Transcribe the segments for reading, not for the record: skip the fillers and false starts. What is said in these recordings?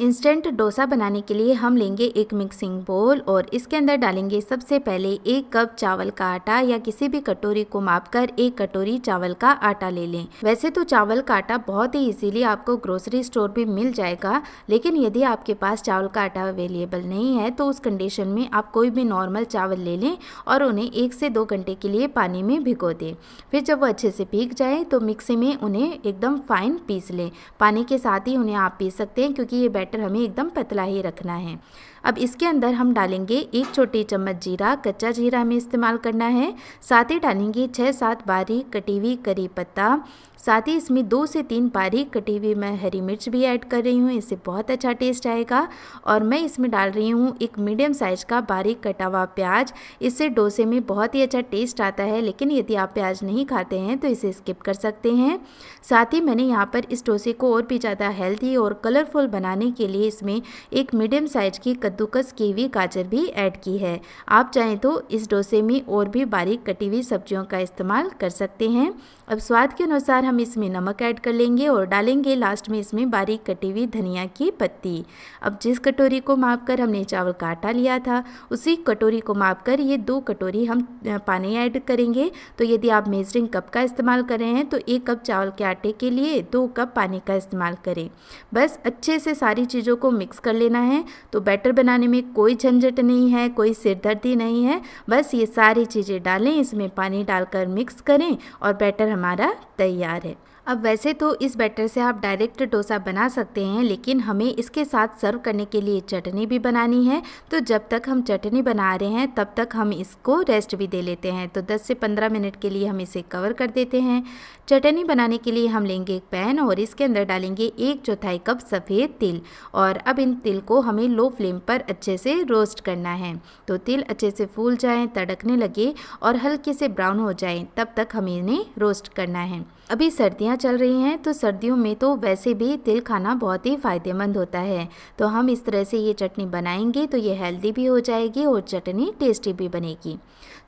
Instant dosa बनाने के लिए हम लेंगे एक मिक्सिंग बोल और इसके अंदर डालेंगे सबसे पहले 1 कप चावल का आटा या किसी भी कटोरी को मापकर 1 कटोरी चावल का आटा ले लें। वैसे तो चावल का आटा बहुत ही इजीली आपको ग्रोसरी स्टोर भी मिल जाएगा, लेकिन यदि आपके पास चावल का आटा अवेलेबल नहीं है तो उस कंडीशन में आप कोई भी नॉर्मल चावल ले लें और उन्हें 1 से 2 घंटे के लिए पानी में भिगो दें। फिर जब वो अच्छे से भीग जाए तो मिक्सी में उन्हें एकदम फाइन पीस लें। पानी के साथ ही उन्हें आप पीस सकते हैं क्योंकि ये बैटर हमें एकदम पतला ही रखना है। अब इसके अंदर हम डालेंगे 1 छोटी चम्मच जीरा, कच्चा जीरा हमें इस्तेमाल करना है। साथ ही डालेंगे 6-7 बारीक कटी हुई करी पत्ता। साथ ही इसमें 2 से 3 बारीक कटी हुई मैं हरी मिर्च भी ऐड कर रही हूँ, इससे बहुत अच्छा टेस्ट आएगा। और मैं इसमें डाल रही हूँ एक मीडियम साइज़ का बारीक कटा हुआ प्याज। इससे डोसे में बहुत ही अच्छा टेस्ट आता है, लेकिन यदि आप प्याज नहीं खाते हैं तो इसे स्किप कर सकते हैं। साथ ही मैंने यहाँ पर इस डोसे को और भी ज़्यादा हेल्दी और कलरफुल बनाने के लिए इसमें एक मीडियम साइज़ की कद्दूकस की हुई गाजर भी ऐड की है। आप चाहें तो इस डोसे में और भी बारीक कटी हुई सब्जियों का इस्तेमाल कर सकते हैं। अब स्वाद के अनुसार हम इसमें नमक ऐड कर लेंगे और डालेंगे लास्ट में इसमें बारीक कटी हुई धनिया की पत्ती। अब जिस कटोरी को मापकर हमने चावल का आटा लिया था उसी कटोरी को मापकर ये 2 कटोरी हम पानी ऐड करेंगे। तो यदि आप मेजरिंग कप का इस्तेमाल कर रहे हैं तो 1 कप चावल के आटे के लिए 2 कप पानी का इस्तेमाल करें। बस अच्छे से सारी चीज़ों को मिक्स कर लेना है। तो बैटर बनाने में कोई झंझट नहीं है, कोई सिरदर्दी नहीं है। बस ये सारी चीज़ें डालें, इसमें पानी डालकर मिक्स करें और बैटर हमारा तैयार है। अब वैसे तो इस बैटर से आप डायरेक्ट डोसा बना सकते हैं, लेकिन हमें इसके साथ सर्व करने के लिए चटनी भी बनानी है। तो जब तक हम चटनी बना रहे हैं तब तक हम इसको रेस्ट भी दे लेते हैं। तो 10 से 15 मिनट के लिए हम इसे कवर कर देते हैं। चटनी बनाने के लिए हम लेंगे एक पैन और इसके अंदर डालेंगे 1/4 कप सफ़ेद तिल। और अब इन तिल को हमें लो फ्लेम पर अच्छे से रोस्ट करना है। तो तिल अच्छे से फूल जाएं, तड़कने लगे और हल्के से ब्राउन हो जाएं, तब तक हमें इन्हें रोस्ट करना है। अभी सर्दियां चल रही हैं तो सर्दियों में तो वैसे भी तिल खाना बहुत ही फ़ायदेमंद होता है। तो हम इस तरह से ये चटनी बनाएंगे तो ये हेल्दी भी हो जाएगी और चटनी टेस्टी भी बनेगी।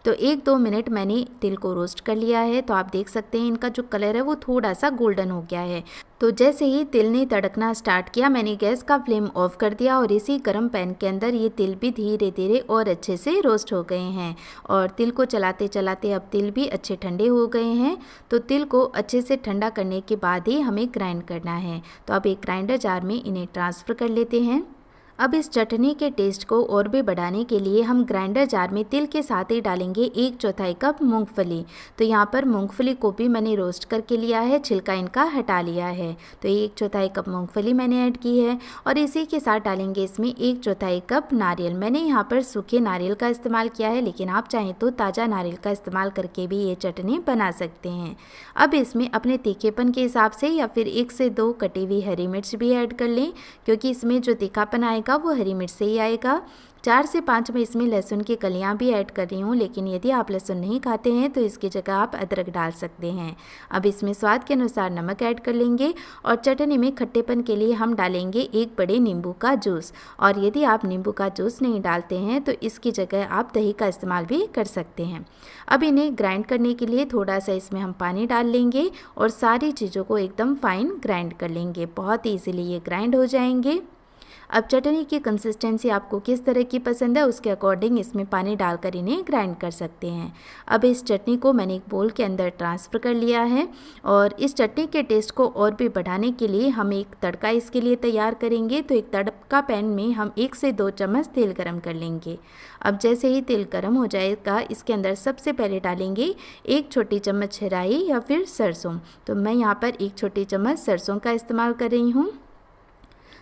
तो 1-2 मिनट मैंने तिल को रोस्ट कर लिया है। तो आप देख सकते हैं इनका जो कलर है वो थोड़ा सा गोल्डन हो गया है। तो जैसे ही तिल ने तड़कना स्टार्ट किया मैंने गैस का फ्लेम ऑफ कर दिया और इसी गर्म पैन के अंदर ये तिल भी धीरे धीरे और अच्छे से रोस्ट हो गए हैं। और तिल को चलाते चलाते अब तिल भी अच्छे ठंडे हो गए हैं। तो तिल को अच्छे से ठंडा करने के बाद ही हमें ग्राइंड करना है। तो अब एक ग्राइंडर जार में इन्हें ट्रांसफ़र कर लेते हैं। अब इस चटनी के टेस्ट को और भी बढ़ाने के लिए हम ग्राइंडर जार में तिल के साथ ही डालेंगे 1/4 कप मूंगफली। तो यहाँ पर मूंगफली को भी मैंने रोस्ट करके लिया है, छिलका इनका हटा लिया है। तो 1/4 कप मूंगफली मैंने ऐड की है और इसी के साथ डालेंगे इसमें 1/4 कप नारियल। मैंने यहाँ पर सूखे नारियल का इस्तेमाल किया है, लेकिन आप चाहें तो ताज़ा नारियल का इस्तेमाल करके भी ये चटनी बना सकते हैं। अब इसमें अपने तीखेपन के हिसाब से या फिर 1 से 2 कटी हुई हरी मिर्च भी ऐड कर लें, क्योंकि इसमें जो तीखापन आएगा वो हरी मिर्च से ही आएगा। 4 से 5 मैं इसमें लहसुन की कलियां भी ऐड कर रही हूँ, लेकिन यदि आप लहसुन नहीं खाते हैं तो इसकी जगह आप अदरक डाल सकते हैं। अब इसमें स्वाद के अनुसार नमक ऐड कर लेंगे और चटनी में खट्टेपन के लिए हम डालेंगे 1 बड़े नींबू का जूस। और यदि आप नींबू का जूस नहीं डालते हैं तो इसकी जगह आप दही का इस्तेमाल भी कर सकते हैं। अब इन्हें ग्राइंड करने के लिए थोड़ा सा इसमें हम पानी डाल लेंगे और सारी चीज़ों को एकदम फाइन ग्राइंड कर लेंगे। बहुत ईजीली ये ग्राइंड हो जाएंगे। अब चटनी की कंसिस्टेंसी आपको किस तरह की पसंद है उसके अकॉर्डिंग इसमें पानी डालकर इन्हें ग्राइंड कर सकते हैं। अब इस चटनी को मैंने एक बोल के अंदर ट्रांसफ़र कर लिया है और इस चटनी के टेस्ट को और भी बढ़ाने के लिए हम एक तड़का इसके लिए तैयार करेंगे। तो एक तड़का पैन में हम 1 से 2 चम्मच तेल गरम कर लेंगे। अब जैसे ही तेल गरम हो जाएगा इसके अंदर सबसे पहले डालेंगे 1 छोटी चम्मच राई या फिर सरसों। तो मैं यहाँ पर 1 छोटी चम्मच सरसों का इस्तेमाल कर रही हूँ।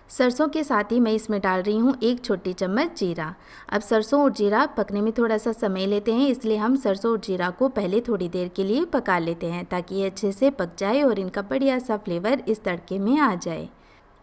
सरसों के साथ ही मैं इसमें डाल रही हूँ 1 छोटी चम्मच जीरा। अब सरसों और जीरा पकने में थोड़ा सा समय लेते हैं, इसलिए हम सरसों और जीरा को पहले थोड़ी देर के लिए पका लेते हैं ताकि ये अच्छे से पक जाए और इनका बढ़िया सा फ्लेवर इस तड़के में आ जाए।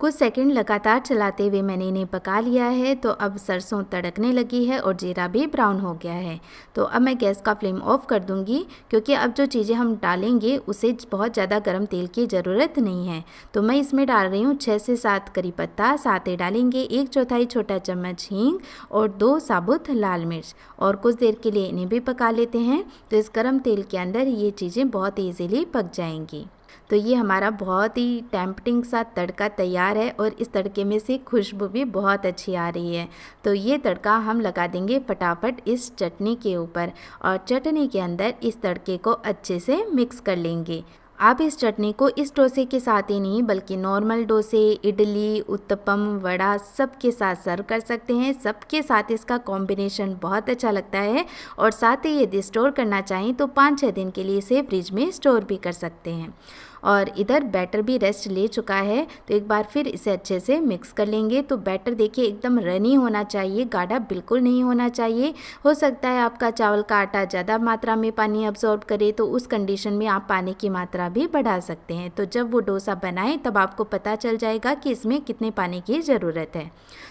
कुछ सेकंड लगातार चलाते हुए मैंने इन्हें पका लिया है। तो अब सरसों तड़कने लगी है और जीरा भी ब्राउन हो गया है। तो अब मैं गैस का फ्लेम ऑफ कर दूंगी, क्योंकि अब जो चीज़ें हम डालेंगे उसे बहुत ज़्यादा गर्म तेल की ज़रूरत नहीं है। तो मैं इसमें डाल रही हूँ 6 से 7 करी पत्ता, साथ ही डालेंगे 1/4 छोटा चम्मच हींग और 2 साबुत लाल मिर्च और कुछ देर के लिए इन्हें भी पका लेते हैं। तो इस गर्म तेल के अंदर ये चीज़ें बहुत ईजीली पक जाएंगी। तो ये हमारा बहुत ही टेम्पटिंग सा तड़का तैयार है और इस तड़के में से खुशबू भी बहुत अच्छी आ रही है। तो ये तड़का हम लगा देंगे फटाफट इस चटनी के ऊपर और चटनी के अंदर इस तड़के को अच्छे से मिक्स कर लेंगे। आप इस चटनी को इस डोसे के साथ ही नहीं बल्कि नॉर्मल डोसे, इडली, उत्तपम, वड़ा सब के साथ सर्व कर सकते हैं। सबके साथ इसका कॉम्बिनेशन बहुत अच्छा लगता है और साथ ही यदि स्टोर करना चाहें तो 5-6 दिन के लिए इसे फ्रिज में स्टोर भी कर सकते हैं। और इधर बैटर भी रेस्ट ले चुका है तो एक बार फिर इसे अच्छे से मिक्स कर लेंगे। तो बैटर देखिए एकदम रनी होना चाहिए, गाढ़ा बिल्कुल नहीं होना चाहिए। हो सकता है आपका चावल का आटा ज़्यादा मात्रा में पानी अब्जॉर्ब करे तो उस कंडीशन में आप पानी की मात्रा भी बढ़ा सकते हैं। तो जब वो डोसा बनाएं तब आपको पता चल जाएगा कि इसमें कितने पानी की ज़रूरत है।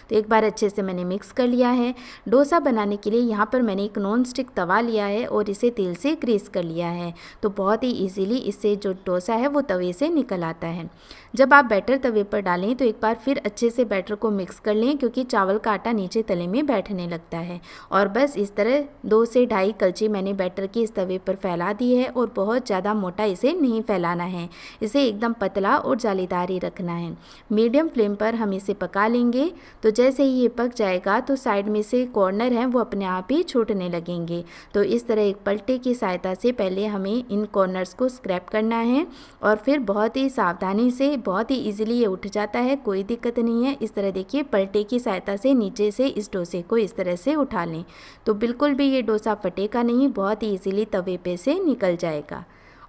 तो एक बार अच्छे से मैंने मिक्स कर लिया है। डोसा बनाने के लिए यहाँ पर मैंने एक नॉन स्टिक तवा लिया है और इसे तेल से ग्रीस कर लिया है। तो बहुत ही ईजीली इससे जो डोसा है वो तवे से निकल आता है। जब आप बैटर तवे पर डालें तो एक बार फिर अच्छे से बैटर को मिक्स कर लें क्योंकि चावल का आटा नीचे तले में बैठने लगता है। और बस इस तरह 2 से 2.5 कलची मैंने बैटर की इस तवे पर फैला दी है और बहुत ज़्यादा मोटा इसे नहीं फैलाना है, इसे एकदम पतला और जालीदार ही रखना है। मीडियम फ्लेम पर हम इसे पका लेंगे। तो जैसे ही ये पक जाएगा तो साइड में से कॉर्नर हैं वो अपने आप ही छूटने लगेंगे। तो इस तरह एक पलटे की सहायता से पहले हमें इन कॉर्नर्स को स्क्रैप करना है और फिर बहुत ही सावधानी से, बहुत ही इजीली ये उठ जाता है, कोई दिक्कत नहीं है। इस तरह देखिए पलटे की सहायता से नीचे से इस डोसे को इस तरह से उठा लें तो बिल्कुल भी ये डोसा फटेगा नहीं, बहुत ही इजीली तवे पे से निकल जाएगा।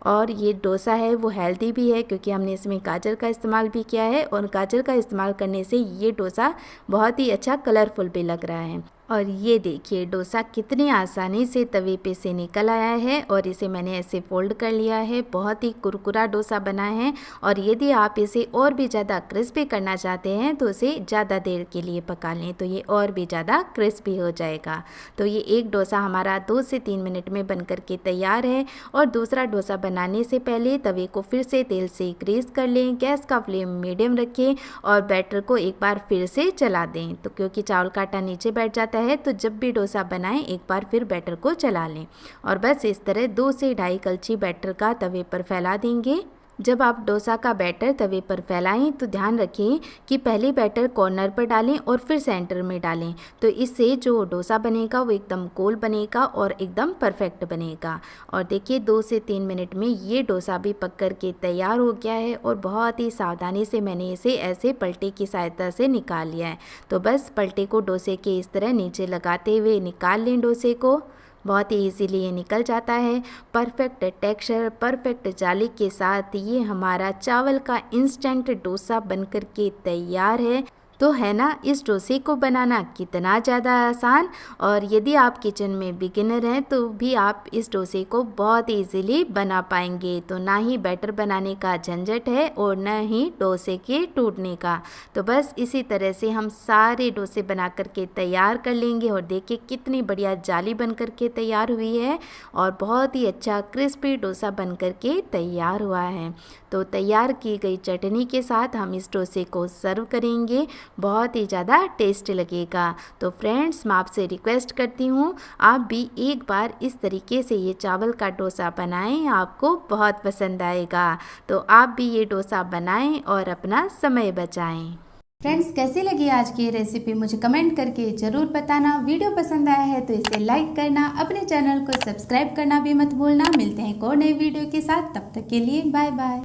और ये डोसा है वो हेल्दी भी है क्योंकि हमने इसमें गाजर का इस्तेमाल भी किया है और गाजर का इस्तेमाल करने से ये डोसा बहुत ही अच्छा कलरफुल भी लग रहा है। और ये देखिए डोसा कितनी आसानी से तवे पे से निकल आया है और इसे मैंने ऐसे फोल्ड कर लिया है। बहुत ही कुरकुरा डोसा बना है और यदि आप इसे और भी ज़्यादा क्रिस्पी करना चाहते हैं तो इसे ज़्यादा देर के लिए पका लें तो ये और भी ज़्यादा क्रिस्पी हो जाएगा। तो ये एक डोसा हमारा 2 से 3 मिनट में बन कर के तैयार है। और दूसरा डोसा बनाने से पहले तवे को फिर से तेल से ग्रीस कर लें, गैस का फ्लेम मीडियम रखें और बैटर को एक बार फिर से चला दें। तो क्योंकि चावल का आटा नीचे बैठ जाता है तो जब भी डोसा बनाएं एक बार फिर बैटर को चला लें और बस इस तरह 2 से 2.5 कलची बैटर का तवे पर फैला देंगे। जब आप डोसा का बैटर तवे पर फैलाएं तो ध्यान रखें कि पहले बैटर कॉर्नर पर डालें और फिर सेंटर में डालें। तो इससे जो डोसा बनेगा वो एकदम गोल बनेगा और एकदम परफेक्ट बनेगा। और देखिए 2 से 3 मिनट में ये डोसा भी पक कर के तैयार हो गया है और बहुत ही सावधानी से मैंने इसे ऐसे पलटे की सहायता से निकाल लिया है। तो बस पलटे को डोसे के इस तरह नीचे लगाते हुए निकाल लें डोसे को, बहुत ही इजीली ये निकल जाता है। परफेक्ट टेक्सचर, परफेक्ट जाली के साथ ये हमारा चावल का इंस्टेंट डोसा बनकर के तैयार है। तो है ना इस डोसे को बनाना कितना ज़्यादा आसान। और यदि आप किचन में बिगिनर हैं तो भी आप इस डोसे को बहुत इजीली बना पाएंगे। तो ना ही बैटर बनाने का झंझट है और न ही डोसे के टूटने का। तो बस इसी तरह से हम सारे डोसे बना करके तैयार कर लेंगे। और देखिए कितनी बढ़िया जाली बन करके तैयार हुई है और बहुत ही अच्छा क्रिस्पी डोसा बन करके तैयार हुआ है। तो तैयार की गई चटनी के साथ हम इस डोसे को सर्व करेंगे, बहुत ही ज़्यादा टेस्टी लगेगा। तो फ्रेंड्स मैं आपसे रिक्वेस्ट करती हूँ आप भी एक बार इस तरीके से ये चावल का डोसा बनाएं, आपको बहुत पसंद आएगा। तो आप भी ये डोसा बनाएं और अपना समय बचाएं। फ्रेंड्स कैसी लगी आज की ये रेसिपी मुझे कमेंट करके ज़रूर बताना। वीडियो पसंद आया है तो इसे लाइक करना, अपने चैनल को सब्सक्राइब करना भी मत भूलना। मिलते हैं एक और नई वीडियो के साथ, तब तक के लिए बाय बाय।